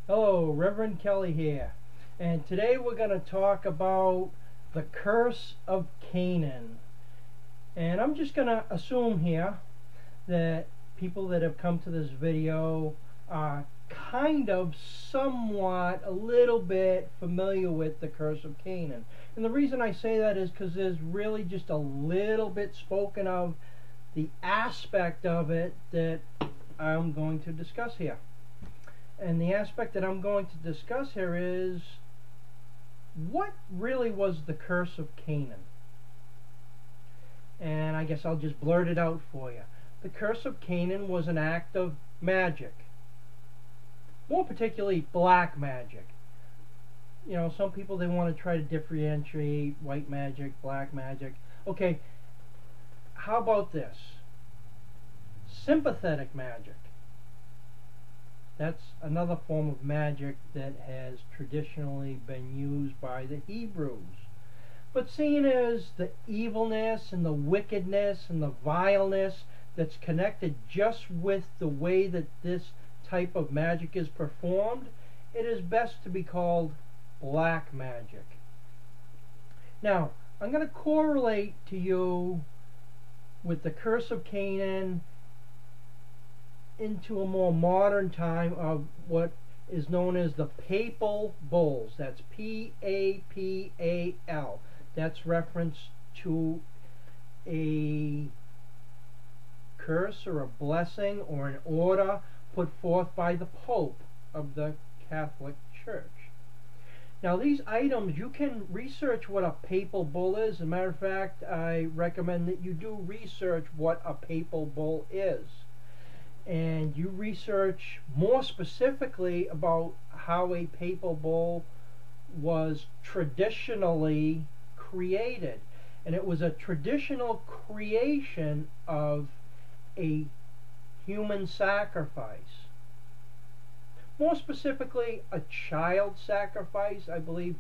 Hello, Reverend Kelly here, and today we're going to talk about the curse of Canaan. And I'm just going to assume here that people that have come to this video are kind of somewhat a little bit familiar with the curse of Canaan. And the reason I say that is because there's really just a little bit spoken of the aspect of it that I'm going to discuss here. And the aspect that I'm going to discuss here is what really was the curse of Canaan. And I guess I'll just blurt it out for you. The curse of Canaan was an act of magic. More particularly black magic. You know, some people, they want to try to differentiate white magic, black magic. Okay, how about this? Sympathetic magic. That's another form of magic that has traditionally been used by the Hebrews. But seeing as the evilness and the wickedness and the vileness that's connected just with the way that this type of magic is performed, it is best to be called black magic. Now, I'm going to correlate to you with the curse of Canaan into a more modern time of what is known as the papal bulls. That's P-A-P-A-L. That's reference to a curse or a blessing or an order put forth by the Pope of the Catholic Church. Now, these items, you can research what a papal bull is. As a matter of fact, I recommend that you do research what a papal bull is. And you research more specifically about how a papal bull was traditionally created. And it was a traditional creation of a human sacrifice. More specifically, a child sacrifice. I believe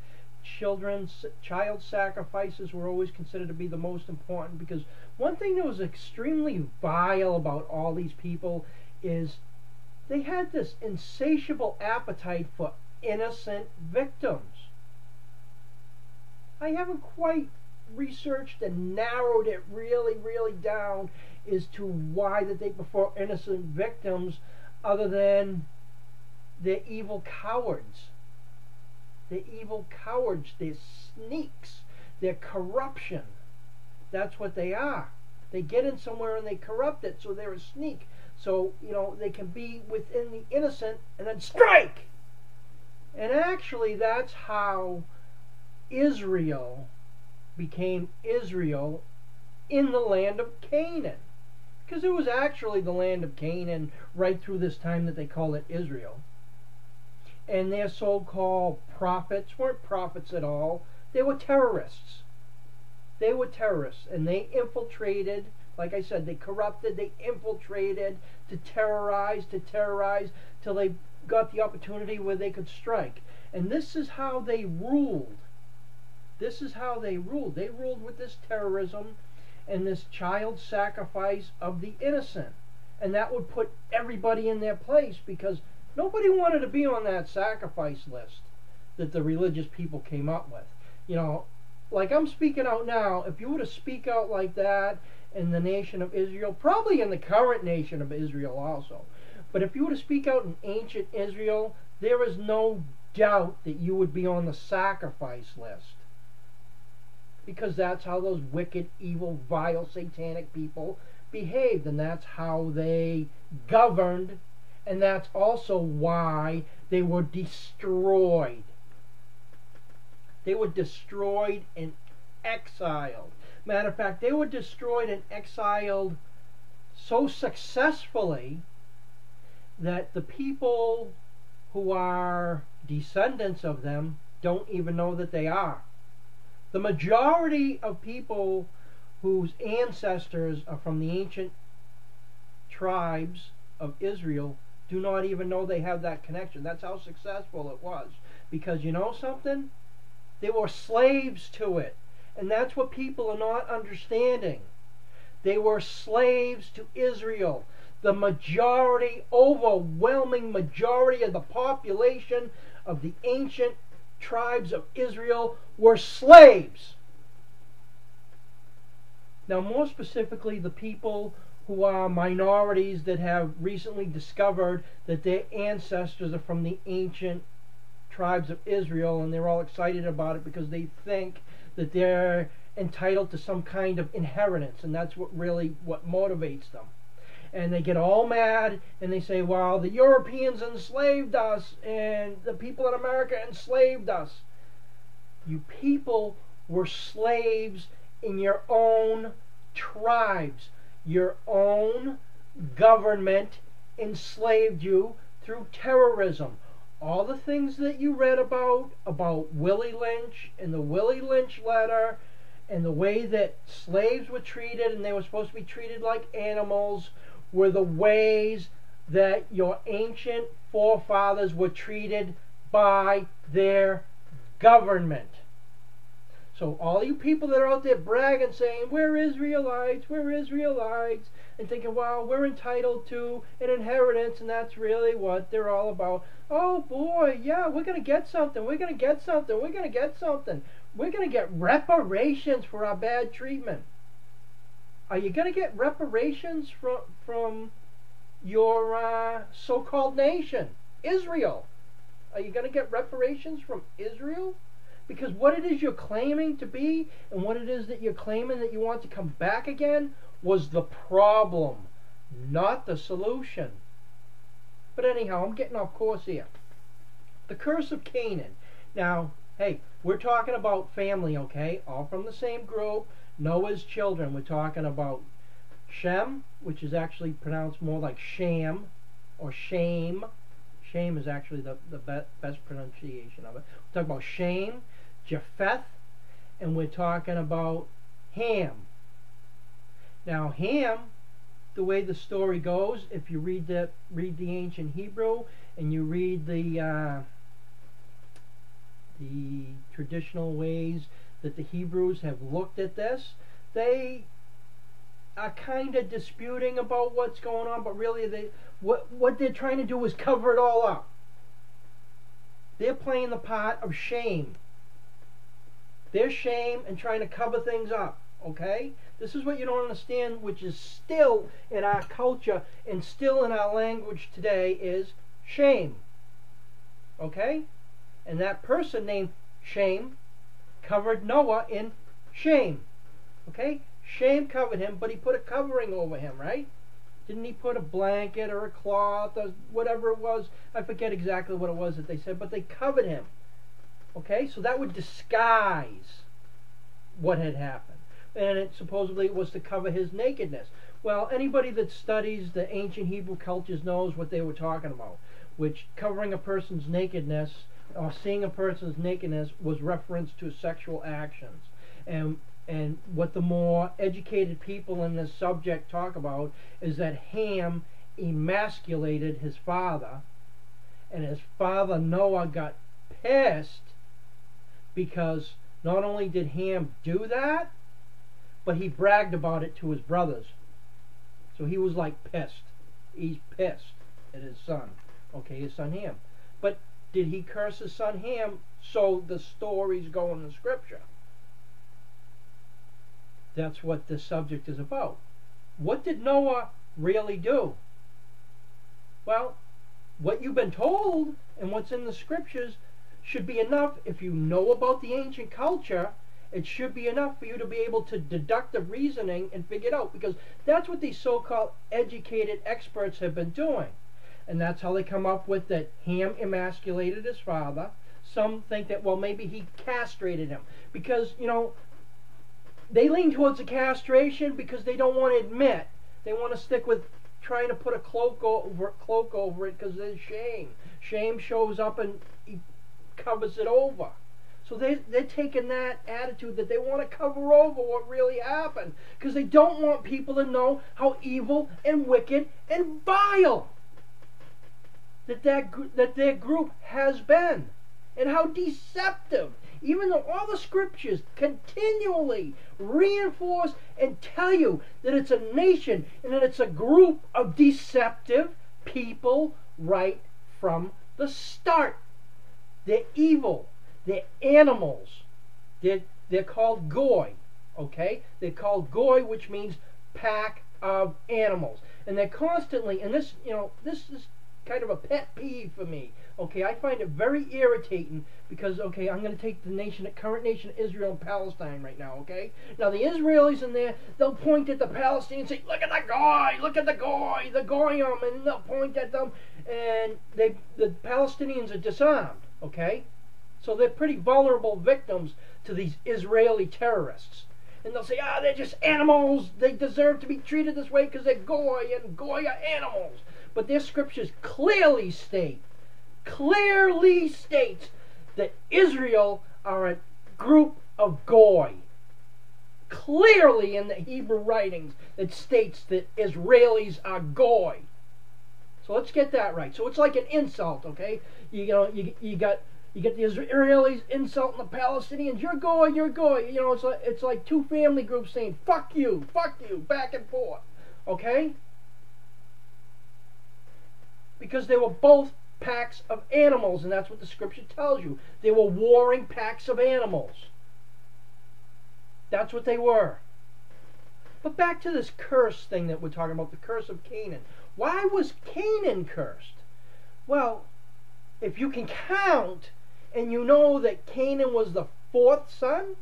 child sacrifices were always considered to be the most important, because one thing that was extremely vile about all these people is they had this insatiable appetite for innocent victims. I haven't quite researched and narrowed it really down as to why that they prefer innocent victims, other than they're evil cowards. They're evil cowards, they're sneaks, they're corruption. That's what they are. They get in somewhere and they corrupt it, so they're a sneak. So, you know, they can be within the innocent and then strike! And actually, that's how Israel became Israel in the land of Canaan. Because it was actually the land of Canaan right through this time that they call it Israel. And their so-called prophets weren't prophets at all. They were terrorists. They were terrorists, and they infiltrated, like I said, they corrupted, they infiltrated to terrorize, till they got the opportunity where they could strike. And this is how they ruled. This is how they ruled. They ruled with this terrorism and this child sacrifice of the innocent. And that would put everybody in their place, because nobody wanted to be on that sacrifice list that the religious people came up with. You know, like I'm speaking out now, if you were to speak out like that in the nation of Israel, probably in the current nation of Israel also, but if you were to speak out in ancient Israel, there is no doubt that you would be on the sacrifice list. Because that's how those wicked, evil, vile, satanic people behaved, and that's how they governed. And that's also why they were destroyed. They were destroyed and exiled. Matter of fact, they were destroyed and exiled so successfully that the people who are descendants of them don't even know that they are. The majority of people whose ancestors are from the ancient tribes of Israel do not even know they have that connection. That's how successful it was. Because you know something? They were slaves to it. And that's what people are not understanding. They were slaves to Israel. the majority, overwhelming majority of the population of the ancient tribes of Israel were slaves. Now, more specifically, the people who are minorities that have recently discovered that their ancestors are from the ancient tribes of Israel, and they're all excited about it because they think that they're entitled to some kind of inheritance, and that's what motivates them. And they get all mad and they say, well, the Europeans enslaved us and the people in America enslaved us. You people were slaves in your own tribes. Your own government enslaved you through terrorism. All the things that you read about Willie Lynch and the Willie Lynch letter and the way that slaves were treated, and they were supposed to be treated like animals, were the ways that your ancient forefathers were treated by their government. So all you people that are out there bragging, saying, we're Israelites, and thinking, well, we're entitled to an inheritance, and that's really what they're all about. Oh boy, yeah, we're going to get something, we're going to get something, we're going to get something. We're going to get reparations for our bad treatment. Are you going to get reparations from your so-called nation, Israel? Are you going to get reparations from Israel? Because what it is you're claiming to be and what it is that you're claiming that you want to come back again was the problem, not the solution. But anyhow, I'm getting off course here. The curse of Canaan. Now, hey, we're talking about family, okay? All from the same group. Noah's children. We're talking about Shem, which is actually pronounced more like Sham or Shame. Shame is actually the best pronunciation of it. We're talking about Shem, Japheth, and we're talking about Ham. Now, Ham, the way the story goes, if you read the ancient Hebrew and you read the traditional ways that the Hebrews have looked at this, they are kind of disputing about what's going on, but really what they're trying to do is cover it all up. They're playing the part of shame. They're shame and trying to cover things up, okay? This is what you don't understand, which is still in our culture and still in our language today, is shame. Okay? And that person named Shem covered Noah in shame. Okay? Shame covered him, but he put a covering over him, right? Didn't he put a blanket or a cloth or whatever it was? I forget exactly what it was that they said, but they covered him. Okay? So that would disguise what had happened. And it supposedly was to cover his nakedness. Well, anybody that studies the ancient Hebrew cultures knows what they were talking about, which covering a person's nakedness or seeing a person's nakedness was reference to sexual actions. And what the more educated people in this subject talk about is that Ham emasculated his father, and his father Noah got pissed because not only did Ham do that, but he bragged about it to his brothers. So he was like pissed. He's pissed at his son. Okay, his son Ham. But did he curse his son Ham? So the stories go in the scripture. That's what this subject is about. What did Noah really do? Well, what you've been told and what's in the scriptures should be enough. If you know about the ancient culture, it should be enough for you to be able to deduct the reasoning and figure it out, because that's what these so-called educated experts have been doing. And that's how they come up with that Ham emasculated his father. Some think that, well, maybe he castrated him, because, you know, they lean towards the castration because they don't want to admit. They want to stick with trying to put a cloak over it because there's shame. Shame shows up and he covers it over. So they're taking that attitude that they want to cover over what really happened, because they don't want people to know how evil and wicked and vile that their group has been, and how deceptive even though all the scriptures continually reinforce and tell you that it's a nation and that it's a group of deceptive people right from the start. They're evil. They're animals. They're called goy. Okay? They're called goy, which means pack of animals. And they're constantly, and this, this is kind of a pet peeve for me. Okay, I find it very irritating because, okay, I'm going to take the current nation of Israel and Palestine right now, okay? Now, the Israelis in there, they'll point at the Palestinians and say, look at the goy, the goyim, and they'll point at them, and the Palestinians are disarmed, okay? So they're pretty vulnerable victims to these Israeli terrorists. And they'll say, they're just animals, they deserve to be treated this way because they're goy, and goy are animals. But their scriptures clearly states that Israel are a group of goy. Clearly in the Hebrew writings it states that Israelis are goy. So let's get that right. So it's like an insult, okay? You got the Israelis insulting the Palestinians. You're goy, you're goy. It's like two family groups saying fuck you, back and forth. Okay? Because they were both packs of animals, and that's what the scripture tells you. They were warring packs of animals. That's what they were. But back to this curse thing that we're talking about, the curse of Canaan. Why was Canaan cursed? Well, if you can count, and you know that Canaan was the fourth son,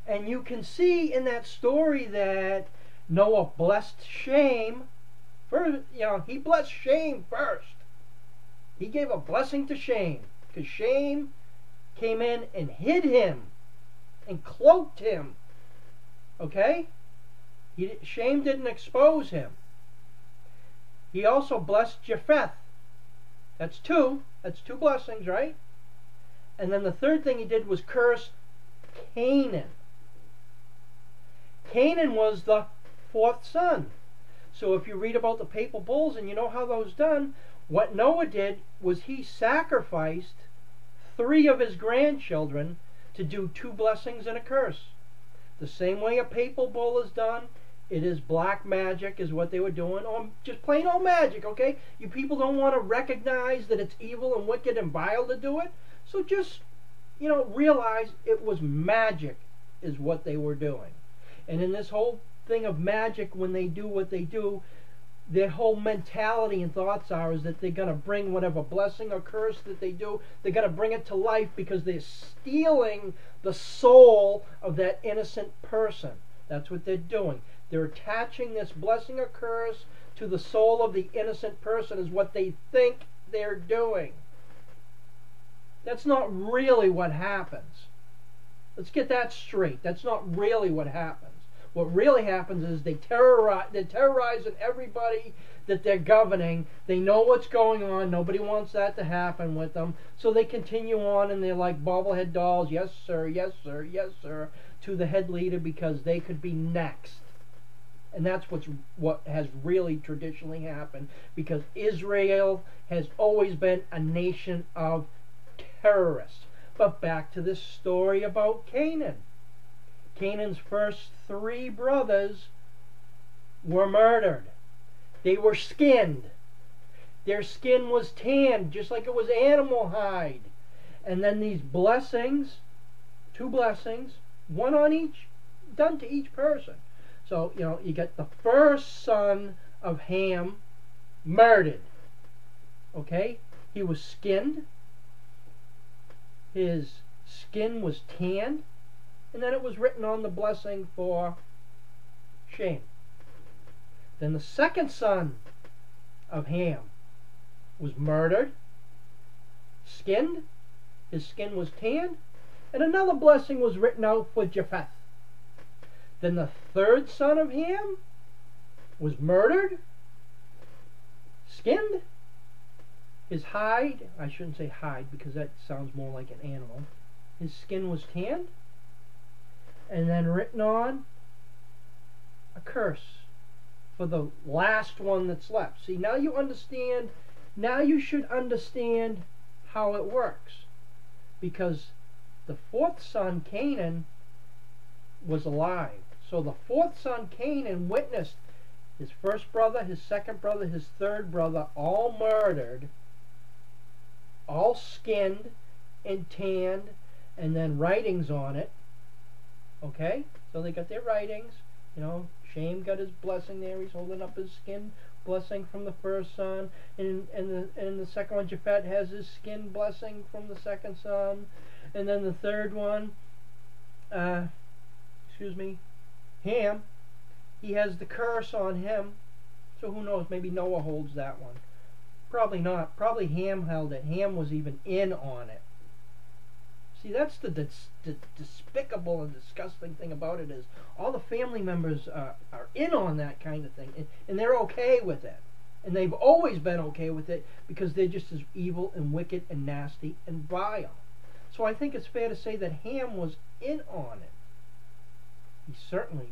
and you can see in that story that Noah blessed Shem. First, he blessed Shem first. He gave a blessing to Shem, because Shem came in and hid him and cloaked him. Okay? Shem didn't expose him. He also blessed Japheth. That's two. That's two blessings, right? And then the third thing he did was curse Canaan. Canaan was the fourth son. So if you read about the papal bulls and you know how those done, what Noah did was he sacrificed 3 of his grandchildren to do 2 blessings and a curse. The same way a papal bull is done, it is black magic is what they were doing, or just plain old magic, okay? You people don't want to recognize that it's evil and wicked and vile to do it, so just, realize it was magic is what they were doing. And in this whole thing of magic, when they do what they do, their whole mentality and thoughts is that they're going to bring whatever blessing or curse that they do, they're going to bring it to life because they're stealing the soul of that innocent person. That's what they're doing. They're attaching this blessing or curse to the soul of the innocent person is what they think they're doing. That's not really what happens. Let's get that straight. That's not really what happens. What really happens is they're terrorizing everybody that they're governing. They know what's going on. Nobody wants that to happen with them. So they continue on and they're like bobblehead dolls. Yes, sir, yes, sir, yes, sir, to the head leader because they could be next. And that's what has really traditionally happened because Israel has always been a nation of terrorists. But back to this story about Canaan. Canaan's first 3 brothers were murdered. They were skinned. Their skin was tanned just like it was animal hide. And then these blessings, 2 blessings, 1 on each, done to each person. So, you get the first son of Ham murdered. Okay? He was skinned. His skin was tanned. And then it was written on the blessing for Shem. Then the second son of Ham was murdered, skinned, his skin was tanned, and another blessing was written out for Japheth. Then the third son of Ham was murdered, skinned, his hide, I shouldn't say hide because that sounds more like an animal, his skin was tanned, and then written on a curse for the last one that's left. See, now you understand, now you should understand how it works. Because the fourth son, Canaan, was alive. So the fourth son, Canaan, witnessed his first brother, his second brother, his third brother, all murdered, all skinned and tanned, and then writings on it. Okay? So they got their writings. You know, Shem got his blessing there. He's holding up his skin blessing from the first son. And the second one, Japhet, has his skin blessing from the second son. And then the third one, Ham, he has the curse on him. So who knows, maybe Noah holds that one. Probably not. Probably Ham held it. Ham was even in on it. See, that's the despicable and disgusting thing about it, is all the family members are in on that kind of thing, and they're okay with it. And they've always been okay with it because they're just as evil and wicked and nasty and vile. So I think it's fair to say that Ham was in on it. He certainly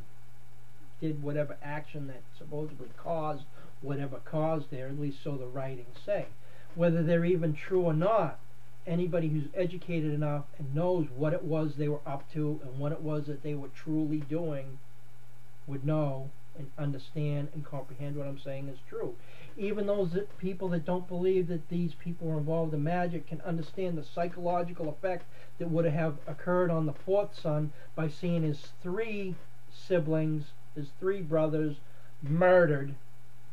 did whatever action that supposedly caused whatever caused there, at least so the writings say. Whether they're even true or not, anybody who's educated enough and knows what it was they were up to and what it was that they were truly doing would know and understand and comprehend what I'm saying is true. Even those people that don't believe that these people were involved in magic can understand the psychological effect that would have occurred on the fourth son by seeing his three siblings, his three brothers, murdered,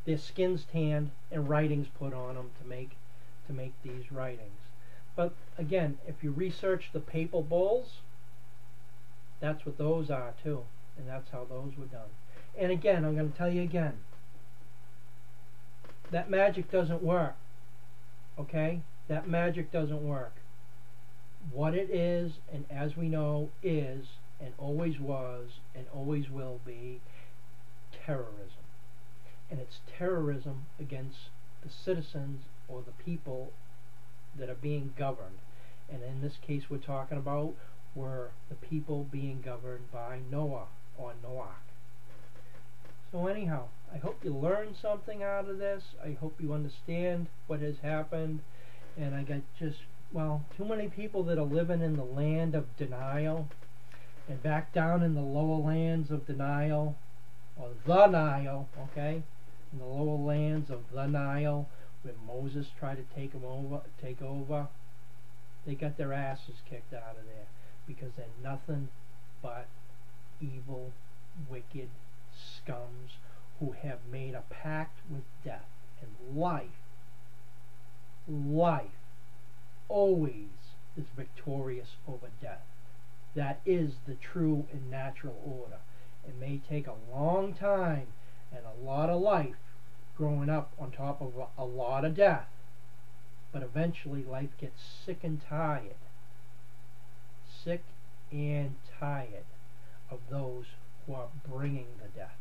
their skins tanned, and writings put on them to make these writings. But again, if you research the papal bulls, that's what those are too, and that's how those were done. And again, I'm going to tell you again, that magic doesn't work. Okay? That magic doesn't work. What it is, and as we know, is, and always was, and always will be, terrorism. And it's terrorism against the citizens or the people that are being governed. And in this case we're talking about were the people being governed by Noah, or Noach. So anyhow, I hope you learned something out of this. I hope you understand what has happened. And I got just, well, too many people that are living in the land of denial, and back down in the lower lands of denial, or the Nile, okay, in the lower lands of the Nile, where Moses tried to take over, they got their asses kicked out of there because they're nothing but evil, wicked scums who have made a pact with death. And life always is victorious over death. That is the true and natural order. It may take a long time and a lot of life growing up on top of a lot of death, but eventually life gets sick and tired of those who are bringing the death.